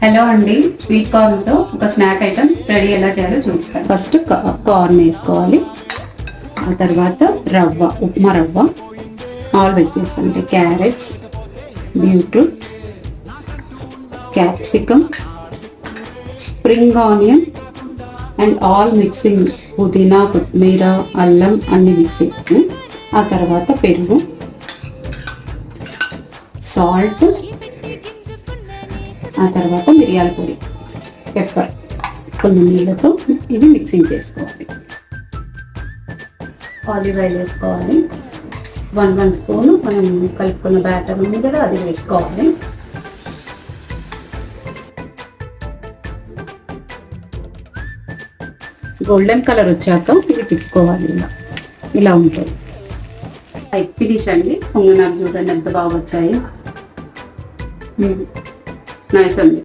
Hello అండి, sweet కార్న్తో ఒక snack item ready ఎలా చేయాలో చూపిస్తాను. ఫస్ట్ కార్న్ వేసుకోవాలి. ఆ తర్వాత రవ్వ, ఉప్మా రవ్వ, ఆల్ వెజ్జెస్ అంటే carrots, beetroot, capsicum, spring onion and all mixing. పుదీనా, కొత్తిమీర, అల్లం అన్ని మిక్సింగ్. ఆ తర్వాత పెరుగు, సాల్ట్, ఆ తర్వాత మిరియాల పొడి, పెప్పర్, కొన్ని నీళ్ళతో ఇది మిక్సింగ్ చేసుకోవాలి. ఆలివ్ ఆయిల్ వేసుకోవాలి. 1 స్పూన్ మనం కలుపుకున్న బ్యాటర్ ఉంది కదా, అది వేసుకోవాలి. గోల్డెన్ కలర్ వచ్చాక ఇది తిప్పుకోవాలి. ఇలా ఉంటుంది. ఫినిష్ అండి. పొంగనాలు చూడండి ఎంత బాగా వచ్చాయి. నైస్ అండి.